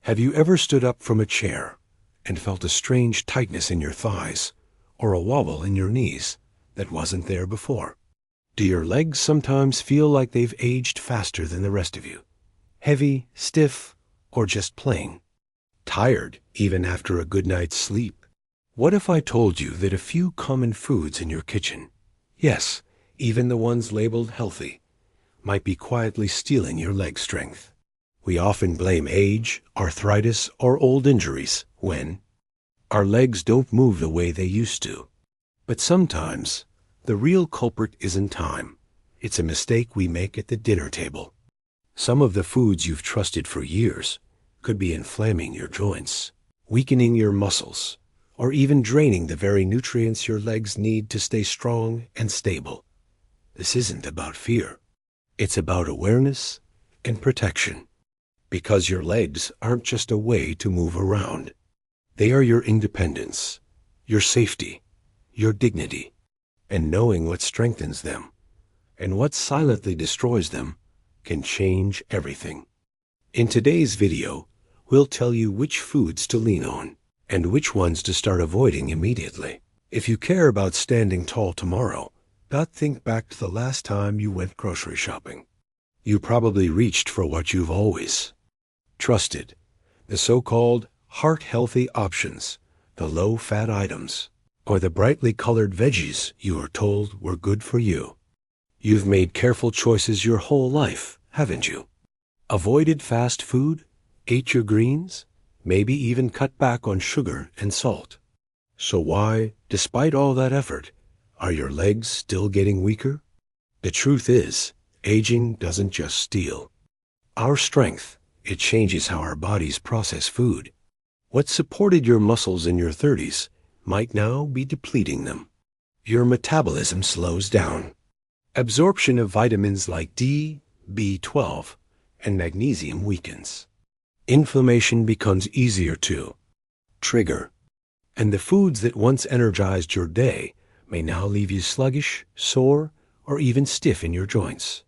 Have you ever stood up from a chair and felt a strange tightness in your thighs or a wobble in your knees that wasn't there before? Do your legs sometimes feel like they've aged faster than the rest of you? Heavy, stiff, or just plain? Tired even after a good night's sleep? What if I told you that a few common foods in your kitchen, yes, even the ones labeled healthy, might be quietly stealing your leg strength? We often blame age, arthritis, or old injuries when our legs don't move the way they used to. But sometimes the real culprit isn't time. It's a mistake we make at the dinner table. Some of the foods you've trusted for years could be inflaming your joints, weakening your muscles, or even draining the very nutrients your legs need to stay strong and stable. This isn't about fear. It's about awareness and protection. Because your legs aren't just a way to move around. They are your independence, your safety, your dignity, and knowing what strengthens them and what silently destroys them can change everything. In today's video, we'll tell you which foods to lean on and which ones to start avoiding immediately. If you care about standing tall tomorrow, think back to the last time you went grocery shopping. You probably reached for what you've always trusted, the so-called heart-healthy options, the low-fat items, or the brightly colored veggies you were told were good for you. You've made careful choices your whole life, haven't you? Avoided fast food, ate your greens, maybe even cut back on sugar and salt. So why, despite all that effort, are your legs still getting weaker? The truth is, aging doesn't just steal our strength. It changes how our bodies process food. What supported your muscles in your 30s might now be depleting them. Your metabolism slows down. Absorption of vitamins like D, B12, and magnesium weakens. Inflammation becomes easier to trigger. And the foods that once energized your day may now leave you sluggish, sore, or even stiff in your joints.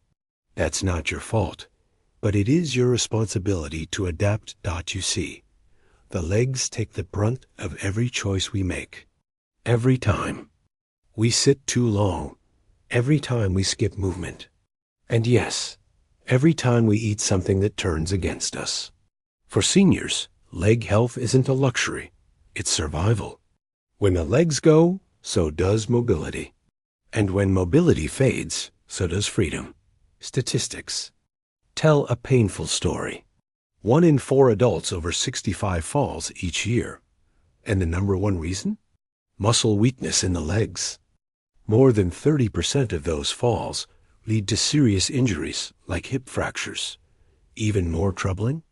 That's not your fault. But it is your responsibility to adapt. You see, the legs take the brunt of every choice we make. Every time we sit too long, every time we skip movement, and yes, every time we eat something that turns against us. For seniors, leg health isn't a luxury, it's survival. When the legs go, so does mobility. And when mobility fades, so does freedom. Statistics tell a painful story. 1 in 4 adults over 65 falls each year. And the number one reason? Muscle weakness in the legs. More than 30% of those falls lead to serious injuries like hip fractures. Even more troubling?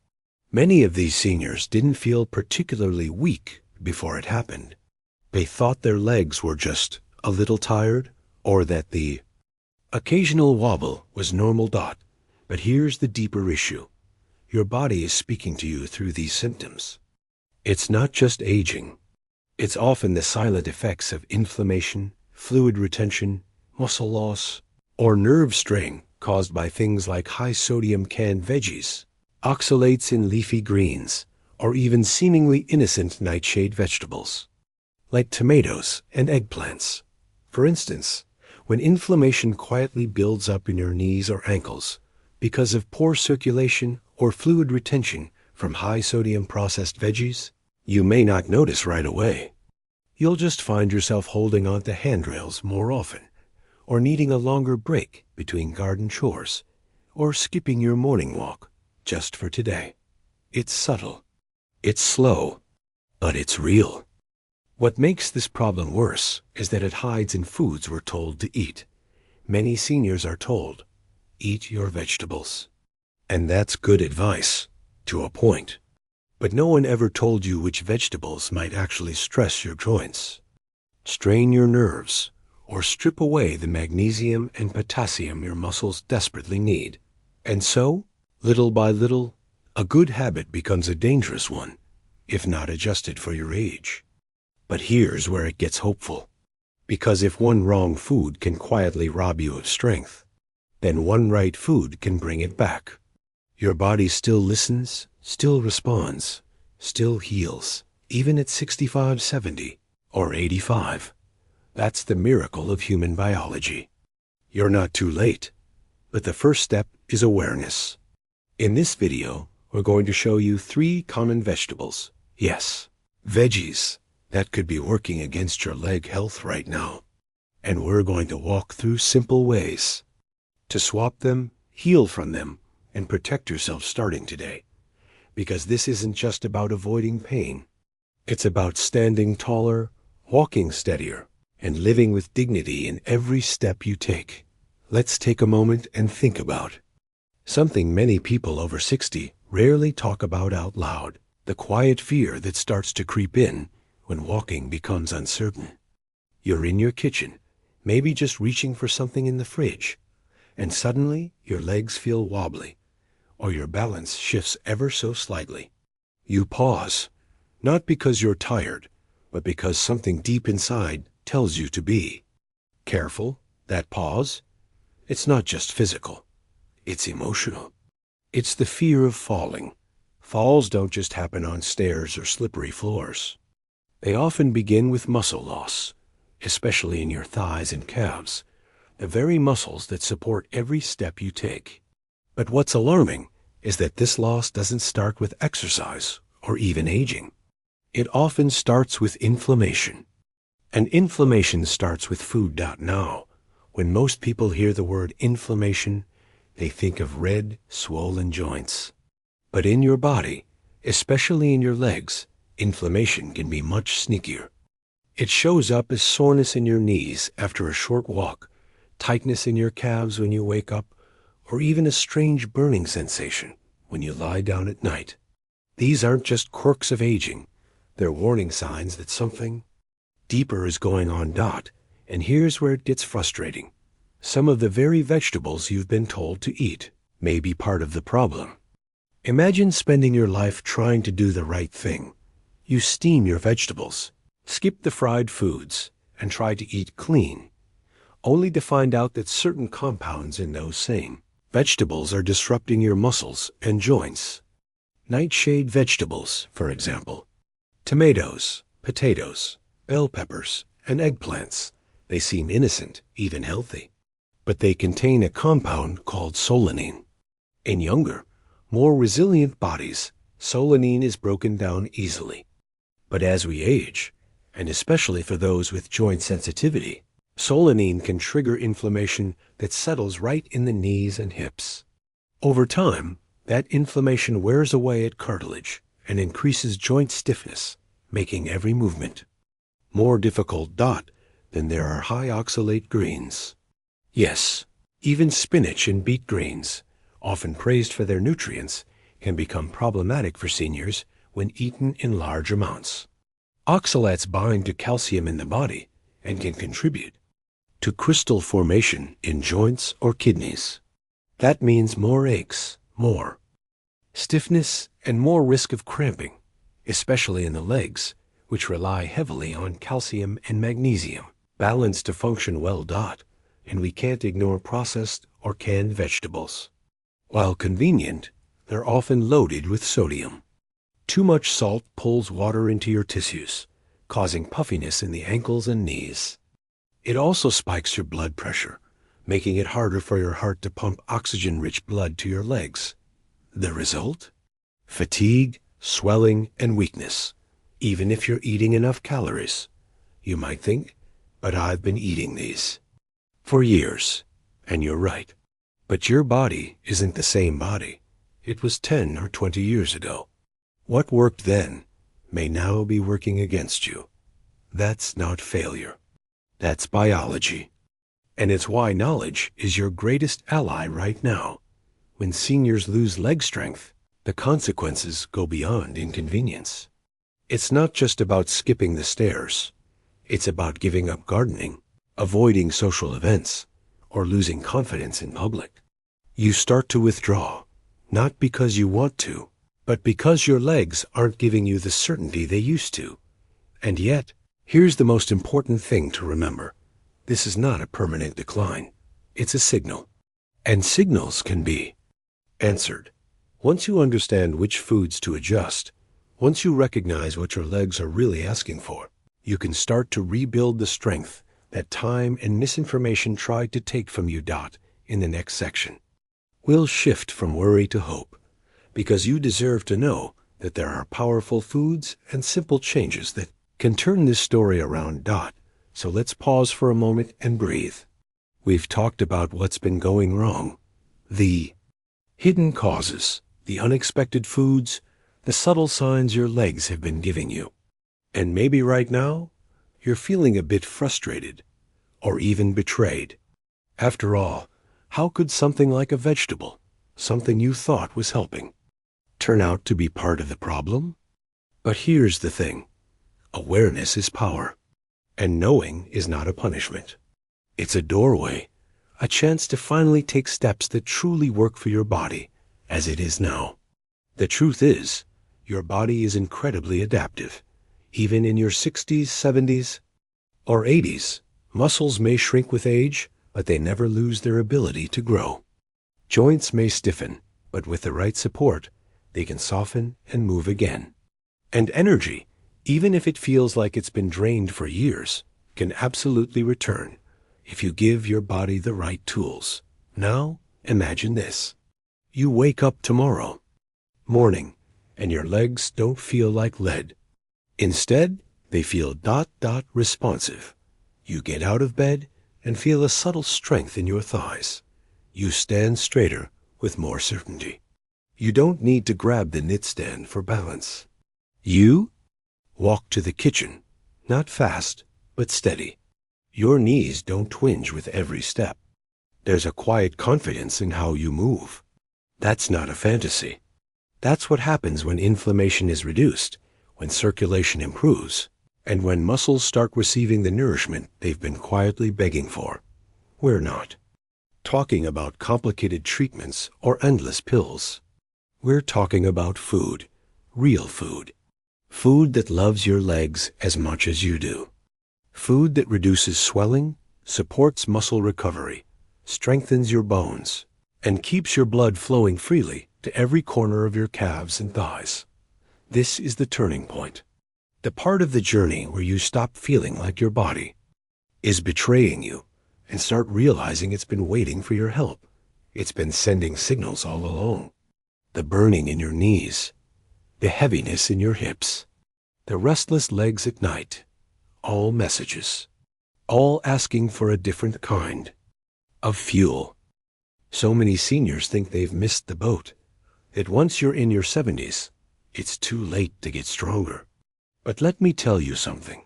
Many of these seniors didn't feel particularly weak before it happened. They thought their legs were just a little tired or that the occasional wobble was normal. But here's the deeper issue. Your body is speaking to you through these symptoms. It's not just aging. It's often the silent effects of inflammation, fluid retention, muscle loss, or nerve strain caused by things like high-sodium canned veggies, oxalates in leafy greens, or even seemingly innocent nightshade vegetables, like tomatoes and eggplants. For instance, when inflammation quietly builds up in your knees or ankles, because of poor circulation or fluid retention from high-sodium processed veggies, you may not notice right away. You'll just find yourself holding onto handrails more often, or needing a longer break between garden chores, or skipping your morning walk just for today. It's subtle, it's slow, but it's real. What makes this problem worse is that it hides in foods we're told to eat. Many seniors are told, eat your vegetables. And that's good advice, to a point. But no one ever told you which vegetables might actually stress your joints, strain your nerves, or strip away the magnesium and potassium your muscles desperately need. And so, little by little, a good habit becomes a dangerous one, if not adjusted for your age. But here's where it gets hopeful. Because if one wrong food can quietly rob you of strength, then one right food can bring it back. Your body still listens, still responds, still heals, even at 65, 70, or 85. That's the miracle of human biology. You're not too late, but the first step is awareness. In this video, we're going to show you 3 common vegetables. Yes, veggies that could be working against your leg health right now. And we're going to walk through simple ways to swap them, heal from them, and protect yourself starting today. Because this isn't just about avoiding pain. It's about standing taller, walking steadier, and living with dignity in every step you take. Let's take a moment and think about something many people over 60 rarely talk about out loud: the quiet fear that starts to creep in when walking becomes uncertain. You're in your kitchen, maybe just reaching for something in the fridge, and suddenly your legs feel wobbly, or your balance shifts ever so slightly. You pause, not because you're tired, but because something deep inside tells you to be careful. That pause, it's not just physical, it's emotional. It's the fear of falling. Falls don't just happen on stairs or slippery floors. They often begin with muscle loss, especially in your thighs and calves, the very muscles that support every step you take. But what's alarming is that this loss doesn't start with exercise or even aging. It often starts with inflammation. And inflammation starts with food. Now, when most people hear the word inflammation, they think of red, swollen joints. But in your body, especially in your legs, inflammation can be much sneakier. It shows up as soreness in your knees after a short walk, tightness in your calves when you wake up, or even a strange burning sensation when you lie down at night. These aren't just quirks of aging. They're warning signs that something deeper is going on. And here's where it gets frustrating. Some of the very vegetables you've been told to eat may be part of the problem. Imagine spending your life trying to do the right thing. You steam your vegetables, skip the fried foods, and try to eat clean, only to find out that certain compounds in those same vegetables are disrupting your muscles and joints. Nightshade vegetables, for example. Tomatoes, potatoes, bell peppers, and eggplants. They seem innocent, even healthy. But they contain a compound called solanine. In younger, more resilient bodies, solanine is broken down easily. But as we age, and especially for those with joint sensitivity, solanine can trigger inflammation that settles right in the knees and hips. Over time, that inflammation wears away at cartilage and increases joint stiffness, making every movement more difficult. Then there are high oxalate greens. Yes, even spinach and beet greens, often praised for their nutrients, can become problematic for seniors when eaten in large amounts. Oxalates bind to calcium in the body and can contribute to crystal formation in joints or kidneys. That means more aches, more stiffness, and more risk of cramping, especially in the legs, which rely heavily on calcium and magnesium balance to function well. And we can't ignore processed or canned vegetables. While convenient, they're often loaded with sodium. Too much salt pulls water into your tissues, causing puffiness in the ankles and knees. It also spikes your blood pressure, making it harder for your heart to pump oxygen-rich blood to your legs. The result? Fatigue, swelling, and weakness, even if you're eating enough calories. You might think, but I've been eating these for years, and you're right. But your body isn't the same body it was 10 or 20 years ago. What worked then may now be working against you. That's not failure. That's biology. And it's why knowledge is your greatest ally right now. When seniors lose leg strength, the consequences go beyond inconvenience. It's not just about skipping the stairs. It's about giving up gardening, avoiding social events, or losing confidence in public. You start to withdraw, not because you want to, but because your legs aren't giving you the certainty they used to. And yet, here's the most important thing to remember. This is not a permanent decline. It's a signal. And signals can be answered Once you understand which foods to adjust, once you recognize what your legs are really asking for, you can start to rebuild the strength that time and misinformation tried to take from you. In the next section, we'll shift from worry to hope, because you deserve to know that there are powerful foods and simple changes that can turn this story around. So let's pause for a moment and breathe. We've talked about what's been going wrong, the hidden causes, the unexpected foods, the subtle signs your legs have been giving you. And maybe right now, you're feeling a bit frustrated or even betrayed. After all, how could something like a vegetable, something you thought was helping, turn out to be part of the problem? But here's the thing. Awareness is power, and knowing is not a punishment. It's a doorway, a chance to finally take steps that truly work for your body as it is now. The truth is, your body is incredibly adaptive. Even in your 60s, 70s, or 80s, muscles may shrink with age, but they never lose their ability to grow. Joints may stiffen, but with the right support, they can soften and move again. And energy, even if it feels like it's been drained for years, can absolutely return if you give your body the right tools. Now, imagine this. You wake up tomorrow morning, and your legs don't feel like lead. Instead, they feel responsive. You get out of bed and feel a subtle strength in your thighs. You stand straighter with more certainty. You don't need to grab the knit stand for balance. You walk to the kitchen, not fast, but steady. Your knees don't twinge with every step. There's a quiet confidence in how you move. That's not a fantasy. That's what happens when inflammation is reduced, when circulation improves, and when muscles start receiving the nourishment they've been quietly begging for. We're not talking about complicated treatments or endless pills. We're talking about food, real food. Food that loves your legs as much as you do. Food that reduces swelling, supports muscle recovery, strengthens your bones, and keeps your blood flowing freely to every corner of your calves and thighs. This is the turning point. The part of the journey where you stop feeling like your body is betraying you and start realizing it's been waiting for your help. It's been sending signals all along. The burning in your knees, the heaviness in your hips, the restless legs at night, all messages, all asking for a different kind of fuel. So many seniors think they've missed the boat, that once you're in your 70s, it's too late to get stronger. But let me tell you something.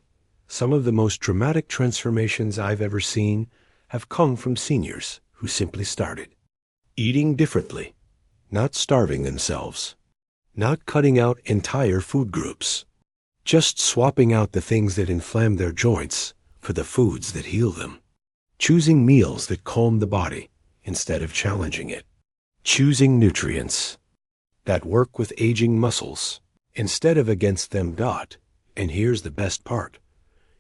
Some of the most dramatic transformations I've ever seen have come from seniors who simply started eating differently, not starving themselves, not cutting out entire food groups, just swapping out the things that inflame their joints for the foods that heal them, choosing meals that calm the body instead of challenging it, choosing nutrients that work with aging muscles instead of against them. And here's the best part.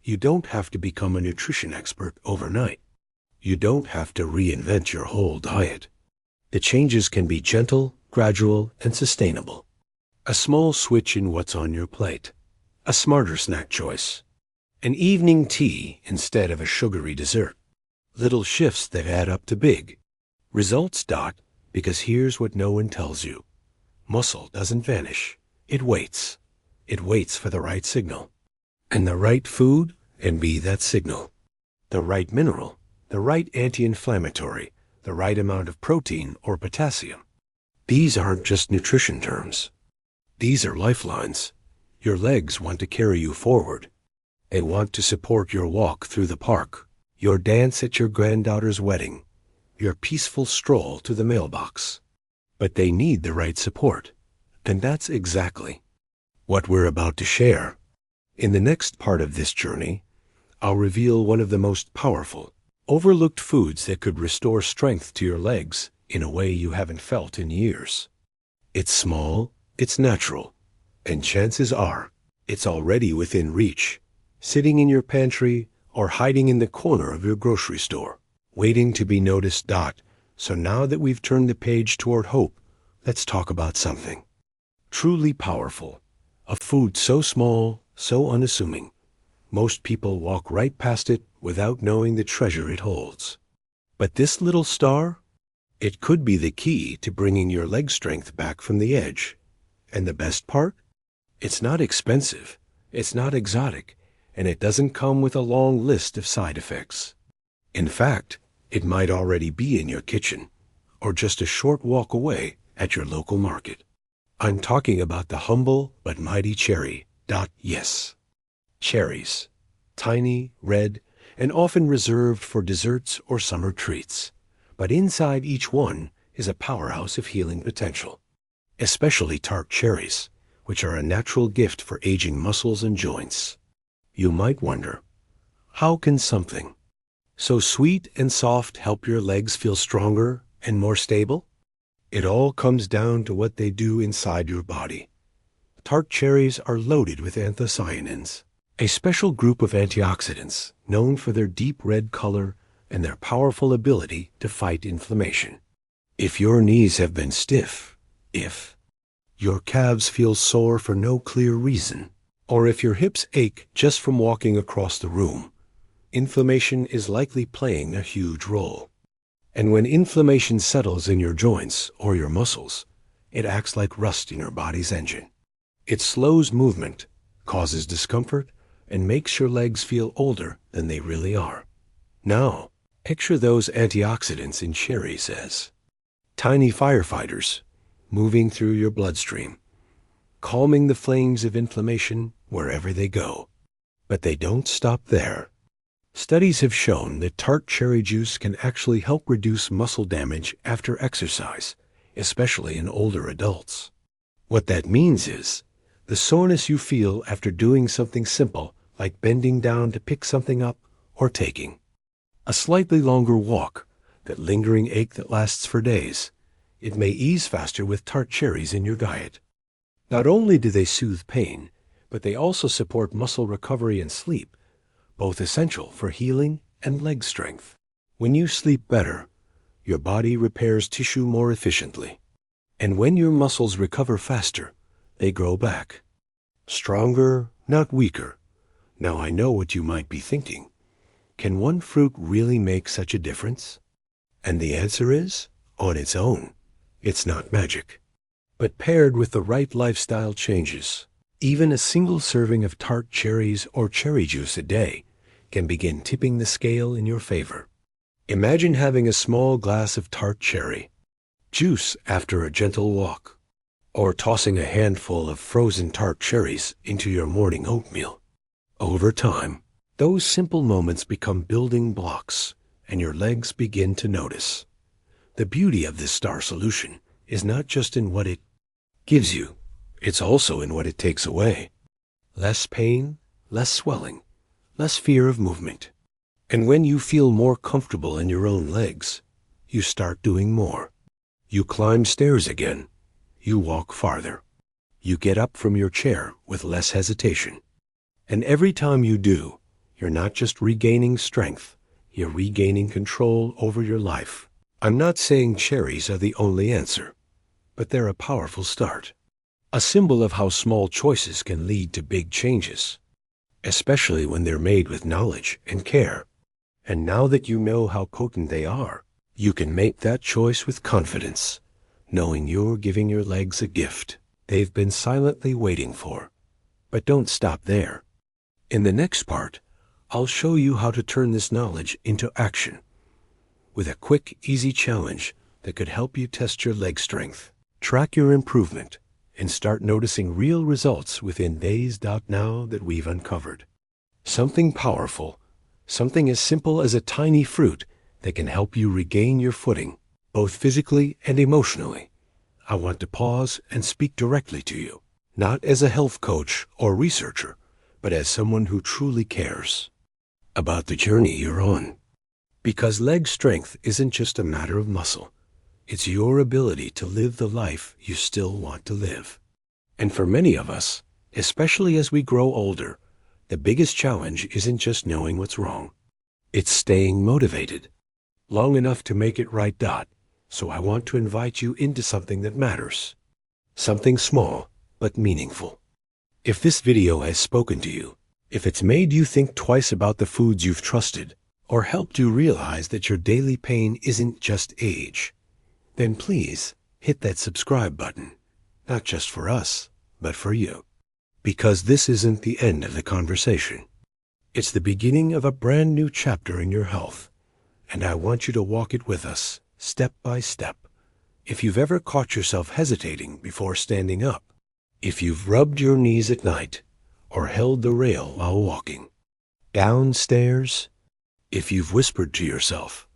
You don't have to become a nutrition expert overnight. You don't have to reinvent your whole diet. The changes can be gentle, gradual, and sustainable. A small switch in what's on your plate, a smarter snack choice, an evening tea instead of a sugary dessert. Little shifts that add up to big results. Because here's what no one tells you. Muscle doesn't vanish. It waits. It waits for the right signal. And the right food and be that signal. The right mineral, the right anti-inflammatory, the right amount of protein or potassium. These aren't just nutrition terms. These are lifelines. Your legs want to carry you forward. They want to support your walk through the park, your dance at your granddaughter's wedding, your peaceful stroll to the mailbox. But they need the right support. And that's exactly what we're about to share. In the next part of this journey, I'll reveal one of the most powerful, overlooked foods that could restore strength to your legs in a way you haven't felt in years. It's small, it's natural, and chances are it's already within reach, sitting in your pantry or hiding in the corner of your grocery store, waiting to be noticed. So now that we've turned the page toward hope, let's talk about something truly powerful. A food so small, so unassuming. Most people walk right past it without knowing the treasure it holds. But this little star, it could be the key to bringing your leg strength back from the edge. And the best part? It's not expensive, it's not exotic, and it doesn't come with a long list of side effects. In fact, it might already be in your kitchen, or just a short walk away at your local market. I'm talking about the humble but mighty cherry. Yes, cherries. Tiny, red, and often reserved for desserts or summer treats. But inside each one is a powerhouse of healing potential. Especially tart cherries, which are a natural gift for aging muscles and joints. You might wonder, how can something so sweet and soft help your legs feel stronger and more stable? It all comes down to what they do inside your body. Tart cherries are loaded with anthocyanins, a special group of antioxidants known for their deep red color and their powerful ability to fight inflammation. If your knees have been stiff, if your calves feel sore for no clear reason, or if your hips ache just from walking across the room, inflammation is likely playing a huge role. And when inflammation settles in your joints or your muscles, it acts like rust in your body's engine. It slows movement, causes discomfort, and makes your legs feel older than they really are. Now, picture those antioxidants in cherries as tiny firefighters moving through your bloodstream, calming the flames of inflammation wherever they go. But they don't stop there. Studies have shown that tart cherry juice can actually help reduce muscle damage after exercise, especially in older adults. What that means is, the soreness you feel after doing something simple, like bending down to pick something up or taking a slightly longer walk, that lingering ache that lasts for days, it may ease faster with tart cherries in your diet. Not only do they soothe pain, but they also support muscle recovery and sleep, both essential for healing and leg strength. When you sleep better, your body repairs tissue more efficiently. And when your muscles recover faster, they grow back. Stronger, not weaker. Now I know what you might be thinking. Can one fruit really make such a difference? And the answer is, on its own, it's not magic. But paired with the right lifestyle changes, even a single serving of tart cherries or cherry juice a day can begin tipping the scale in your favor. Imagine having a small glass of tart cherry juice after a gentle walk, or tossing a handful of frozen tart cherries into your morning oatmeal. Over time, those simple moments become building blocks, and your legs begin to notice. The beauty of this star solution is not just in what it gives you, it's also in what it takes away. Less pain, less swelling, less fear of movement. And when you feel more comfortable in your own legs, you start doing more. You climb stairs again. You walk farther. You get up from your chair with less hesitation. And every time you do, you're not just regaining strength, you're regaining control over your life. I'm not saying cherries are the only answer, but they're a powerful start. A symbol of how small choices can lead to big changes, especially when they're made with knowledge and care. And now that you know how potent they are, you can make that choice with confidence, knowing you're giving your legs a gift they've been silently waiting for. But don't stop there. In the next part, I'll show you how to turn this knowledge into action with a quick, easy challenge that could help you test your leg strength, track your improvement, and start noticing real results within days. Now that we've uncovered something powerful, something as simple as a tiny fruit that can help you regain your footing, both physically and emotionally, I want to pause and speak directly to you, not as a health coach or researcher, but as someone who truly cares about the journey you're on. Because leg strength isn't just a matter of muscle. It's your ability to live the life you still want to live. And for many of us, especially as we grow older, the biggest challenge isn't just knowing what's wrong. It's staying motivated long enough to make it right. So I want to invite you into something that matters. Something small, but meaningful. If this video has spoken to you, if it's made you think twice about the foods you've trusted, or helped you realize that your daily pain isn't just age, then please hit that subscribe button, not just for us, but for you. Because this isn't the end of the conversation. It's the beginning of a brand new chapter in your health, and I want you to walk it with us, step by step. If you've ever caught yourself hesitating before standing up, if you've rubbed your knees at night, or held the rail while walking, downstairs, if you've whispered to yourself,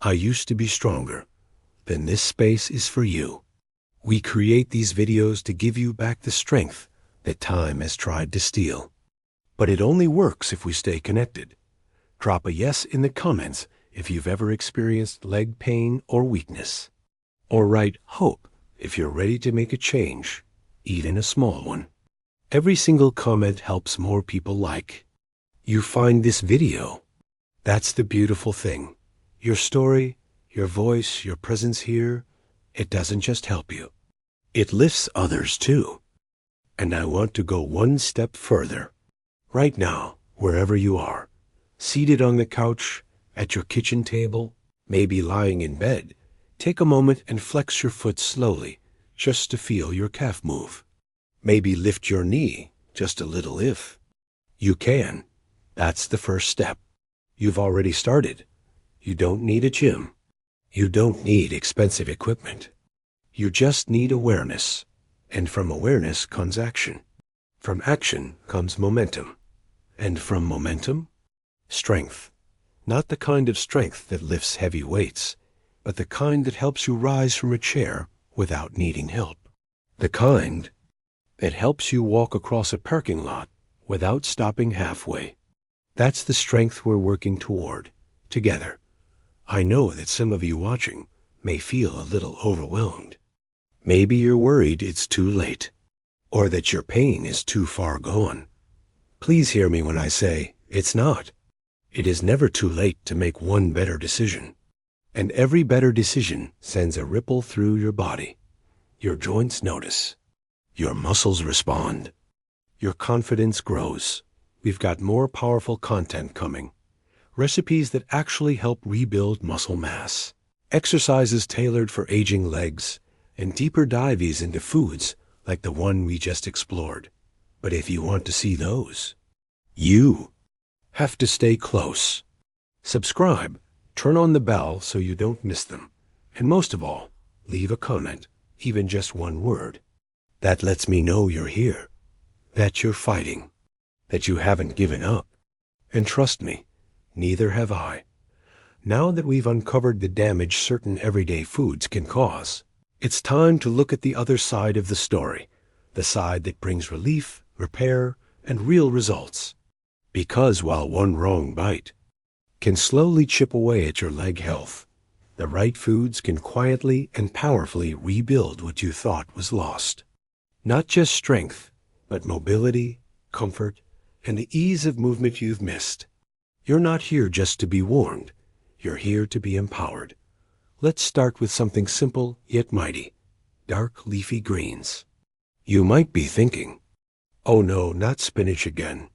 I used to be stronger, then this space is for you. We create these videos to give you back the strength that time has tried to steal. But it only works if we stay connected. Drop a yes in the comments if you've ever experienced leg pain or weakness. Or write hope if you're ready to make a change, even a small one. Every single comment helps more people like you find this video. That's the beautiful thing. Your story, your voice, your presence here, it doesn't just help you. It lifts others too. And I want to go one step further. Right now, wherever you are, seated on the couch, at your kitchen table, maybe lying in bed, take a moment and flex your foot slowly, just to feel your calf move. Maybe lift your knee, just a little if you can. That's the first step. You've already started. You don't need a gym. You don't need expensive equipment. You just need awareness. And from awareness comes action. From action comes momentum. And from momentum, strength. Not the kind of strength that lifts heavy weights, but the kind that helps you rise from a chair without needing help. The kind that helps you walk across a parking lot without stopping halfway. That's the strength we're working toward, together. I know that some of you watching may feel a little overwhelmed. Maybe you're worried it's too late, or that your pain is too far gone. Please hear me when I say it's not. It is never too late to make one better decision. And every better decision sends a ripple through your body. Your joints notice. Your muscles respond. Your confidence grows. We've got more powerful content coming. Recipes that actually help rebuild muscle mass. Exercises tailored for aging legs, and deeper dives into foods like the one we just explored. But if you want to see those, you have to stay close. Subscribe, turn on the bell so you don't miss them. And most of all, leave a comment, even just one word. That lets me know you're here, that you're fighting, that you haven't given up. And trust me, neither have I. Now that we've uncovered the damage certain everyday foods can cause, it's time to look at the other side of the story, the side that brings relief, repair, and real results. Because while one wrong bite can slowly chip away at your leg health, the right foods can quietly and powerfully rebuild what you thought was lost. Not just strength, but mobility, comfort, and the ease of movement you've missed. You're not here just to be warned. You're here to be empowered. Let's start with something simple yet mighty. Dark leafy greens. You might be thinking, oh no, not spinach again.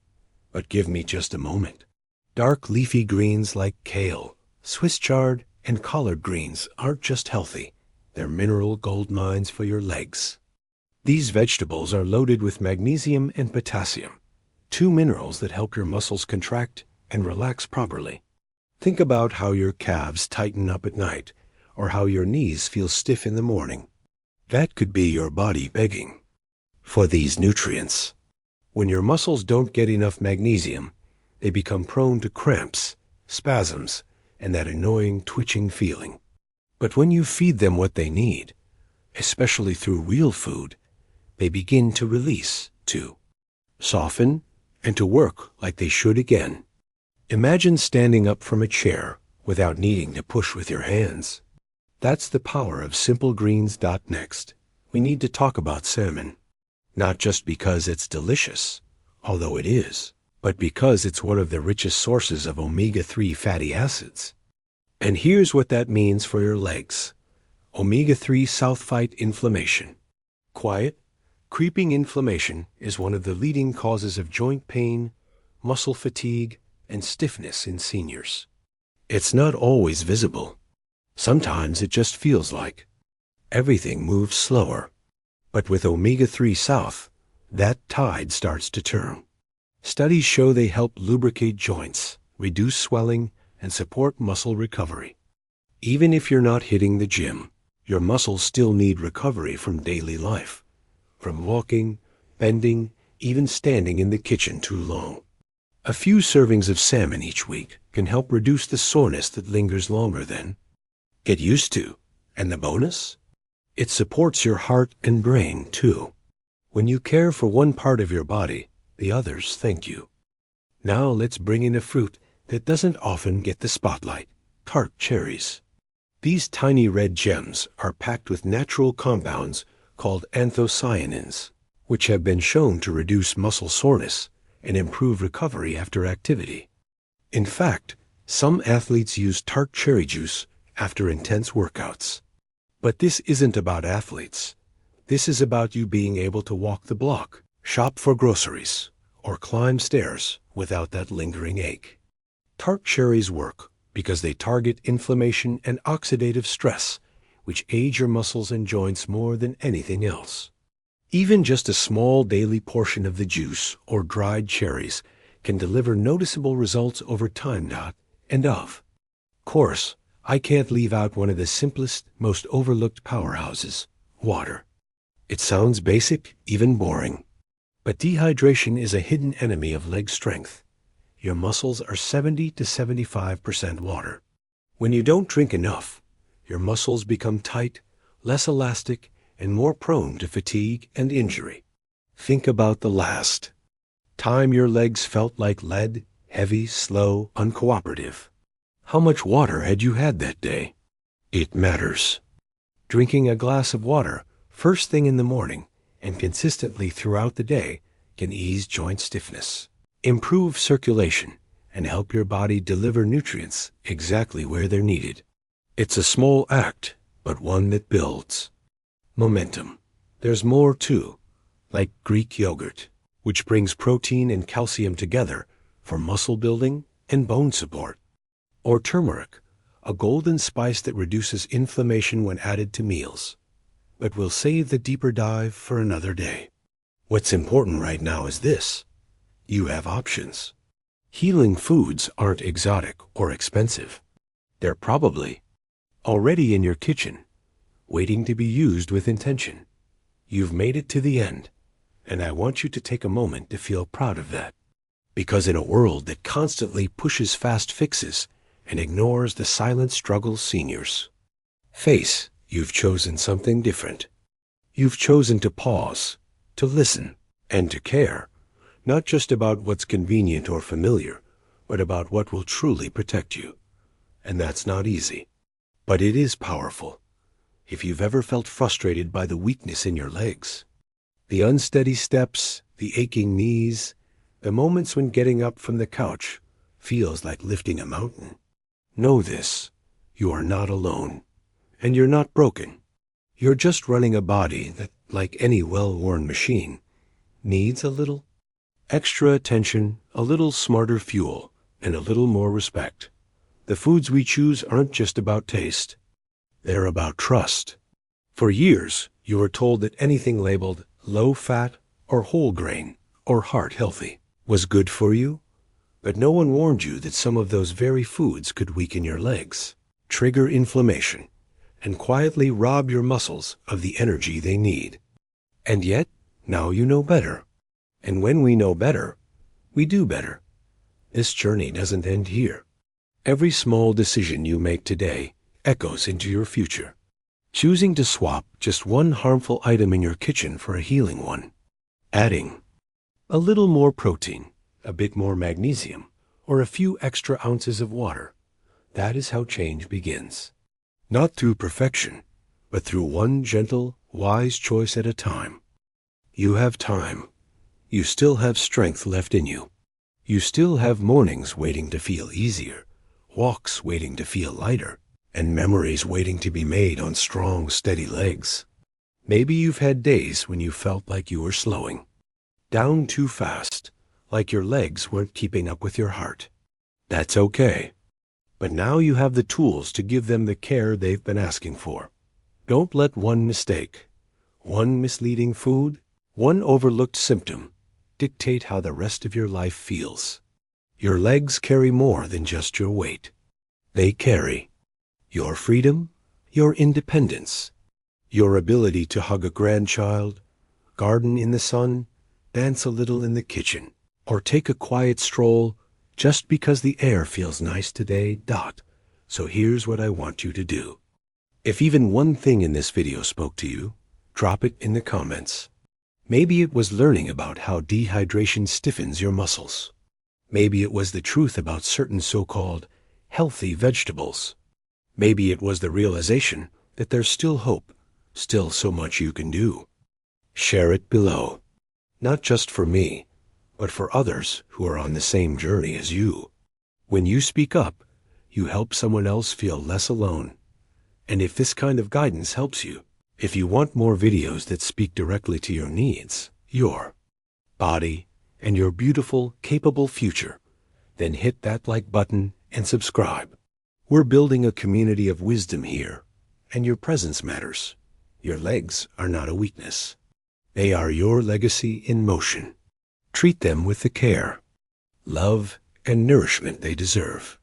But give me just a moment. Dark leafy greens like kale, Swiss chard, and collard greens aren't just healthy. They're mineral gold mines for your legs. These vegetables are loaded with magnesium and potassium, two minerals that help your muscles contract and relax properly. Think about how your calves tighten up at night, or how your knees feel stiff in the morning. That could be your body begging for these nutrients. When your muscles don't get enough magnesium, they become prone to cramps, spasms, and that annoying twitching feeling. But when you feed them what they need, especially through real food, they begin to release, to soften, and to work like they should again. Imagine standing up from a chair without needing to push with your hands. That's the power of Simple Greens. Next, we need to talk about salmon. Not just because it's delicious, although it is, but because it's one of the richest sources of omega-3 fatty acids. And here's what that means for your legs. Omega-3 South fight inflammation. Quiet, creeping inflammation is one of the leading causes of joint pain, muscle fatigue, and stiffness in seniors. It's not always visible. Sometimes it just feels like everything moves slower. But with Omega-3 South, that tide starts to turn. Studies show they help lubricate joints, reduce swelling, and support muscle recovery. Even if you're not hitting the gym, your muscles still need recovery from daily life, from walking, bending, even standing in the kitchen too long. A few servings of salmon each week can help reduce the soreness that lingers longer than get used to. And the bonus? It supports your heart and brain too. When you care for one part of your body, the others thank you. Now let's bring in a fruit that doesn't often get the spotlight: tart cherries. These tiny red gems are packed with natural compounds called anthocyanins, which have been shown to reduce muscle soreness and improve recovery after activity. In fact, some athletes use tart cherry juice after intense workouts. But this isn't about athletes. This is about you being able to walk the block, shop for groceries, or climb stairs without that lingering ache. Tart cherries work because they target inflammation and oxidative stress, which age your muscles and joints more than anything else. Even just a small daily portion of the juice or dried cherries can deliver noticeable results over time. Of course, I can't leave out one of the simplest, most overlooked powerhouses: water. It sounds basic, even boring. But dehydration is a hidden enemy of leg strength. Your muscles are 70 to 75% water. When you don't drink enough, your muscles become tight, less elastic, and more prone to fatigue and injury. Think about the last time your legs felt like lead, heavy, slow, uncooperative. How much water had you had that day? It matters. Drinking a glass of water first thing in the morning and consistently throughout the day can ease joint stiffness, improve circulation, and help your body deliver nutrients exactly where they're needed. It's a small act, but one that builds momentum. There's more too, like Greek yogurt, which brings protein and calcium together for muscle building and bone support. Or turmeric, a golden spice that reduces inflammation when added to meals. But we'll save the deeper dive for another day. What's important right now is this: you have options. Healing foods aren't exotic or expensive. They're probably already in your kitchen, waiting to be used with intention. You've made it to the end, and I want you to take a moment to feel proud of that. Because in a world that constantly pushes fast fixes and ignores the silent struggles seniors face, you've chosen something different. You've chosen to pause, to listen, and to care, not just about what's convenient or familiar, but about what will truly protect you. And that's not easy, but it is powerful. If you've ever felt frustrated by the weakness in your legs, the unsteady steps, the aching knees, the moments when getting up from the couch feels like lifting a mountain, know this: you are not alone, and you're not broken. You're just running a body that, like any well-worn machine, needs a little extra attention, a little smarter fuel, and a little more respect. The foods we choose aren't just about taste. They're about trust. For years, you were told that anything labeled low-fat or whole grain or heart healthy was good for you, but no one warned you that some of those very foods could weaken your legs, trigger inflammation, and quietly rob your muscles of the energy they need. And yet, now you know better. And when we know better, we do better. This journey doesn't end here. Every small decision you make today echoes into your future. Choosing to swap just one harmful item in your kitchen for a healing one, adding a little more protein, a bit more magnesium, or a few extra ounces of water, that is how change begins. Not through perfection, but through one gentle, wise choice at a time. You have time. You still have strength left in you. You still have mornings waiting to feel easier, walks waiting to feel lighter, and memories waiting to be made on strong, steady legs. Maybe you've had days when you felt like you were slowing down too fast, like your legs weren't keeping up with your heart. That's okay. But now you have the tools to give them the care they've been asking for. Don't let one mistake, one misleading food, one overlooked symptom dictate how the rest of your life feels. Your legs carry more than just your weight. They carry your freedom, your independence, your ability to hug a grandchild, garden in the sun, dance a little in the kitchen, or take a quiet stroll just because the air feels nice today. So here's what I want you to do. If even one thing in this video spoke to you, drop it in the comments. Maybe it was learning about how dehydration stiffens your muscles. Maybe it was the truth about certain so-called healthy vegetables. Maybe it was the realization that there's still hope, still so much you can do. Share it below, not just for me, but for others who are on the same journey as you. When you speak up, you help someone else feel less alone. And if this kind of guidance helps you, if you want more videos that speak directly to your needs, your body, and your beautiful, capable future, then hit that like button and subscribe. We're building a community of wisdom here, and your presence matters. Your legs are not a weakness. They are your legacy in motion. Treat them with the care, love, and nourishment they deserve.